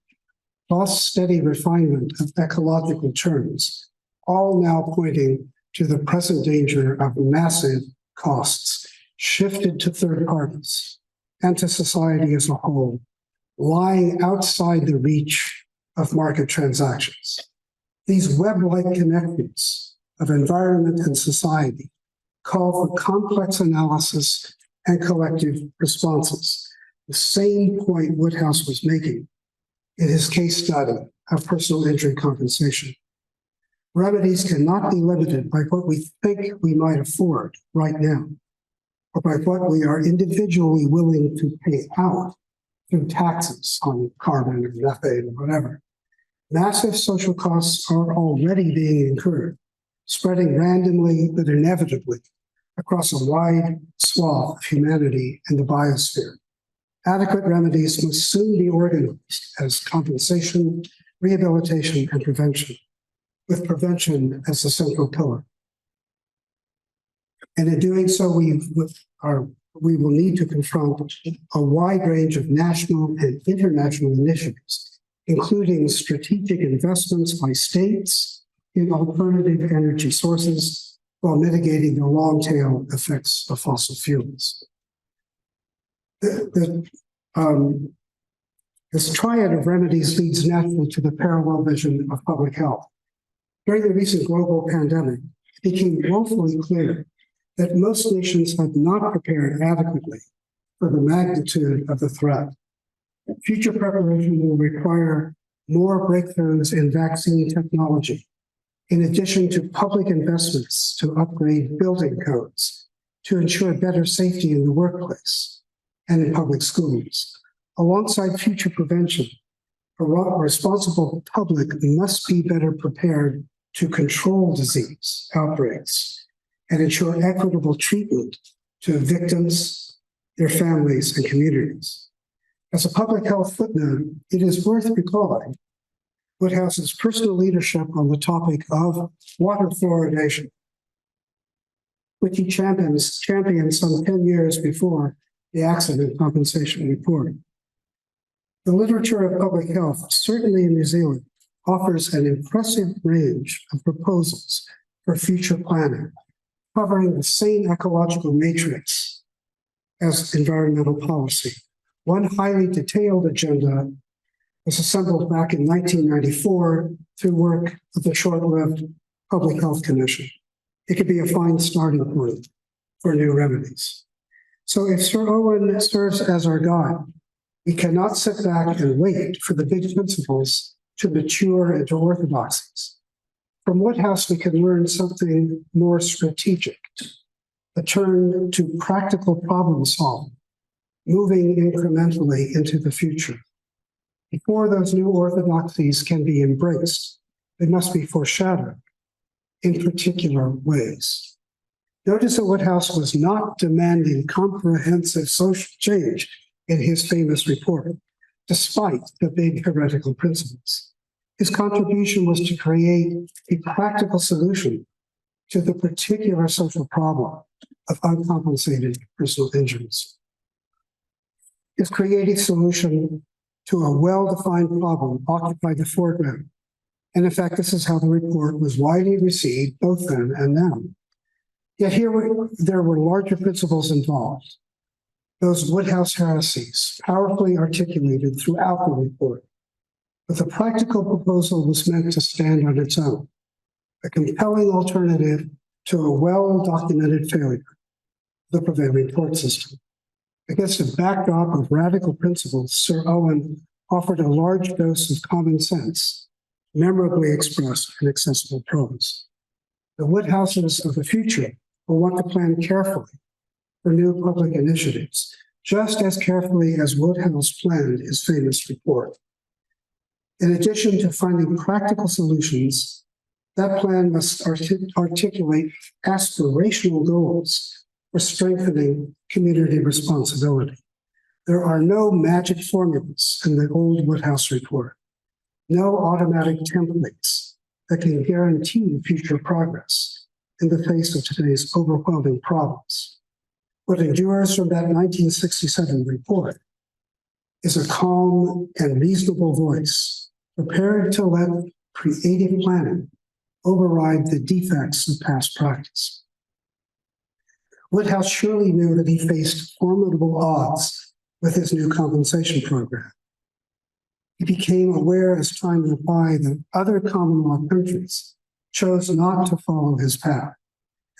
plus steady refinement of ecological terms, all now pointing to the present danger of massive costs shifted to third parties and to society as a whole, lying outside the reach of market transactions. These web-like connections of environment and society call for complex analysis and collective responses. The same point Woodhouse was making in his case study of personal injury compensation. Remedies cannot be limited by what we think we might afford right now, or by what we are individually willing to pay out through taxes on carbon or methane or whatever. Massive social costs are already being incurred, spreading randomly but inevitably across a wide swath of humanity and the biosphere. Adequate remedies must soon be organized as compensation, rehabilitation, and prevention, with prevention as the central pillar. And in doing so, we will need to confront a wide range of national and international initiatives, including strategic investments by states in alternative energy sources while mitigating the long-tail effects of fossil fuels. This triad of remedies leads naturally to the parallel vision of public health. During the recent global pandemic, it became woefully clear that most nations had not prepared adequately for the magnitude of the threat. Future preparation will require more breakthroughs in vaccine technology, in addition to public investments to upgrade building codes to ensure better safety in the workplace and in public schools. Alongside future prevention, a responsible public must be better prepared to control disease outbreaks and ensure equitable treatment to victims, their families, and communities. As a public health footnote, it is worth recalling Woodhouse's personal leadership on the topic of water fluoridation, which he championed some 10 years before the accident compensation report. The literature of public health, certainly in New Zealand, offers an impressive range of proposals for future planning, covering the same ecological matrix as environmental policy. One highly detailed agenda was assembled back in 1994 through work of the short-lived Public Health Commission. It could be a fine starting point for new remedies. So if Sir Owen serves as our guide, we cannot sit back and wait for the big principles to mature into orthodoxies. From Woodhouse, we can learn something more strategic, a turn to practical problem solving, moving incrementally into the future. Before those new orthodoxies can be embraced, they must be foreshadowed in particular ways. Notice that Woodhouse was not demanding comprehensive social change in his famous report, despite the big heretical principles. His contribution was to create a practical solution to the particular social problem of uncompensated personal injuries. His creative solution to a well-defined problem occupied the foreground. And in fact, this is how the report was widely received both then and now. Yet there were larger principles involved. Those Woodhouse heresies, powerfully articulated throughout the report. But the practical proposal was meant to stand on its own, a compelling alternative to a well-documented failure, the prevailing tort system. Against a backdrop of radical principles, Sir Owen offered a large dose of common sense, memorably expressed in accessible prose. The Woodhouses of the future will want to plan carefully for new public initiatives, just as carefully as Woodhouse planned his famous report. In addition to finding practical solutions, that plan must articulate aspirational goals for strengthening community responsibility. There are no magic formulas in the old Woodhouse report, no automatic templates that can guarantee future progress in the face of today's overwhelming problems. What endures from that 1967 report is a calm and reasonable voice prepared to let creative planning override the defects of past practice. Woodhouse surely knew that he faced formidable odds with his new compensation program. He became aware as time went by that other common law countries chose not to follow his path,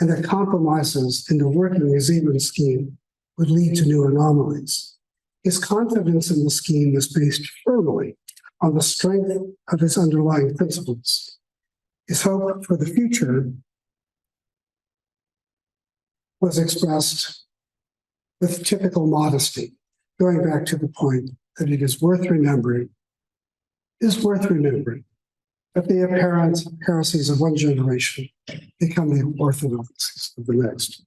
and that compromises in the working New Zealand scheme would lead to new anomalies. His confidence in the scheme was based firmly on the strength of his underlying principles. His hope for the future was expressed with typical modesty, going back to the point that it is worth remembering that the apparent heresies of one generation become the orthodoxies of the next.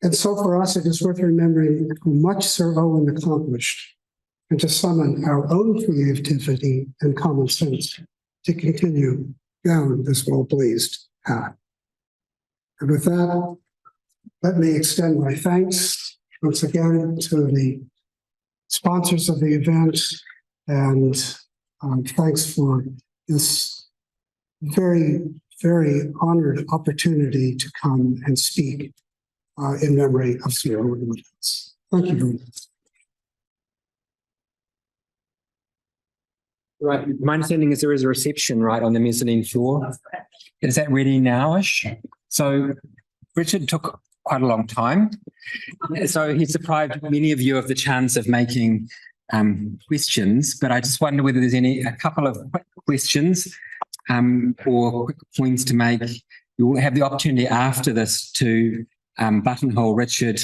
And so for us, it is worth remembering how much Sir Owen accomplished and to summon our own creativity and common sense to continue down this well-blazed path. And with that, let me extend my thanks once again to the sponsors of the event, and thanks for this very, very honored opportunity to come and speak in memory of Sir Owen Woodhouse. Thank you very much. Right. My understanding is there is a reception right on the mezzanine floor. Is that ready now-ish? So Richard took quite a long time. So he's deprived many of you of the chance of making questions, but I just wonder whether there's a couple of quick questions or quick points to make, you will have the opportunity after this to buttonhole Richard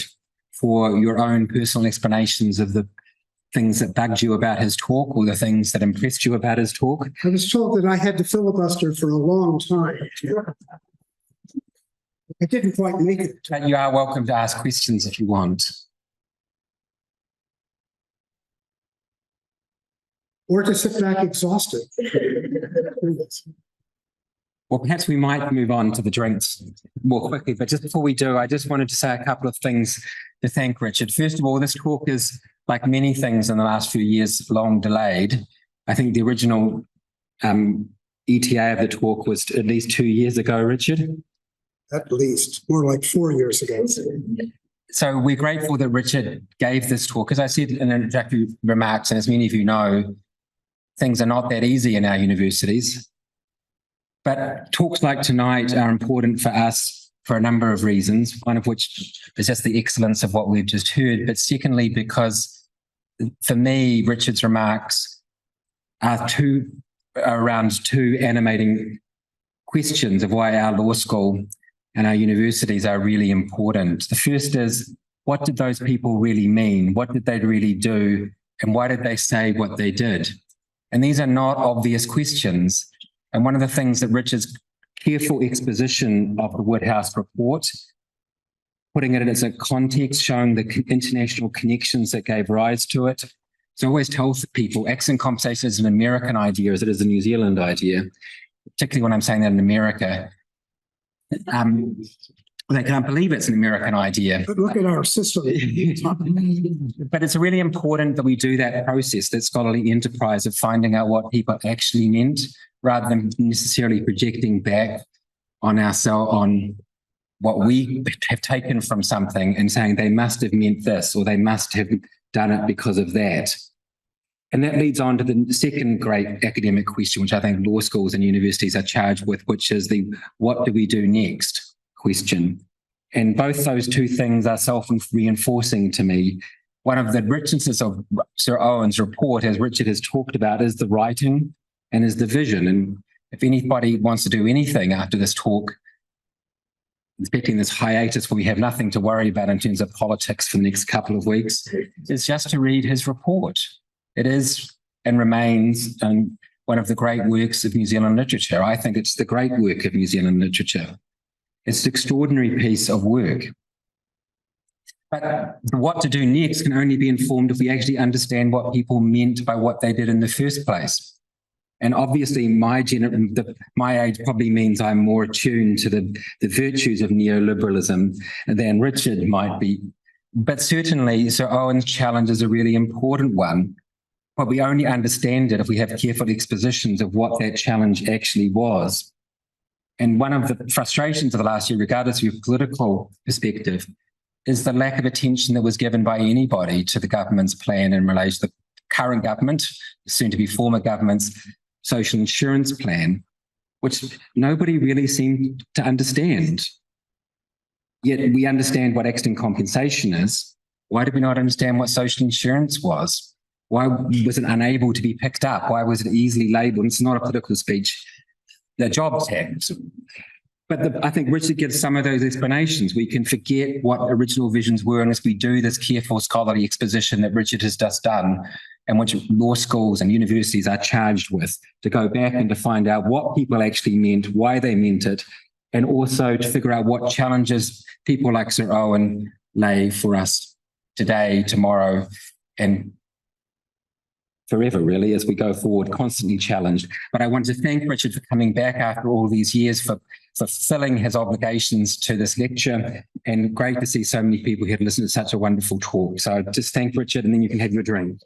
for your own personal explanations of the things that bugged you about his talk or the things that impressed you about his talk. I was told that I had to filibuster for a long time. I didn't quite make it. But you are welcome to ask questions if you want. Or to sit back exhausted. Well, perhaps we might move on to the drinks more quickly, but just before we do, I just wanted to say a couple of things to thank Richard. First of all, this talk is, like many things in the last few years, long delayed. I think the original ETA of the talk was at least 2 years ago, Richard. At least, more like 4 years ago. So we're grateful that Richard gave this talk. As I said in introductory remarks, and as many of you know, things are not that easy in our universities. But talks like tonight are important for us for a number of reasons, one of which is just the excellence of what we've just heard. But secondly, because for me, Richard's remarks are around two animating questions of why our law school and our universities are really important. The first is, what did those people really mean? What did they really do? And why did they say what they did? And these are not obvious questions. And one of the things that Richard's careful exposition of the Woodhouse Report, putting it as a context, showing the international connections that gave rise to it. So I always tell people, accent conversation is an American idea as it is a New Zealand idea, particularly when I'm saying that in America. They can't believe it's an American idea. But look at our system. But it's really important that we do that process, that scholarly enterprise of finding out what people actually meant, rather than necessarily projecting back on ourselves, on what we have taken from something and saying they must have meant this or they must have done it because of that. And that leads on to the second great academic question, which I think law schools and universities are charged with, which is the what do we do next question. And both those two things are self-reinforcing to me. One of the richnesses of Sir Owen's report, as Richard has talked about, is the writing and is the vision. And if anybody wants to do anything after this talk, expecting this hiatus where we have nothing to worry about in terms of politics for the next couple of weeks, is just to read his report. It is and remains one of the great works of New Zealand literature. I think it's the great work of New Zealand literature. It's an extraordinary piece of work. But what to do next can only be informed if we actually understand what people meant by what they did in the first place. And obviously my age probably means I'm more attuned to the virtues of neoliberalism than Richard might be. But certainly Sir Owen's challenge is a really important one. But we only understand it if we have careful expositions of what that challenge actually was. And one of the frustrations of the last year, regardless of your political perspective, is the lack of attention that was given by anybody to the government's plan in relation to the current government, soon to be former government's social insurance plan, which nobody really seemed to understand. Yet we understand what accident compensation is. Why did we not understand what social insurance was? Why was it unable to be picked up? Why was it easily labelled? It's not a political speech. The job tax. But I think Richard gives some of those explanations. We can forget what original visions were unless we do this careful scholarly exposition that Richard has just done, and which law schools and universities are charged with, to go back and to find out what people actually meant, why they meant it, and also to figure out what challenges people like Sir Owen lay for us today, tomorrow, and forever, really, as we go forward, constantly challenged. But I want to thank Richard for coming back after all these years, for fulfilling his obligations to this lecture, and great to see so many people here to listen to such a wonderful talk. So just thank Richard, and then you can have your drink.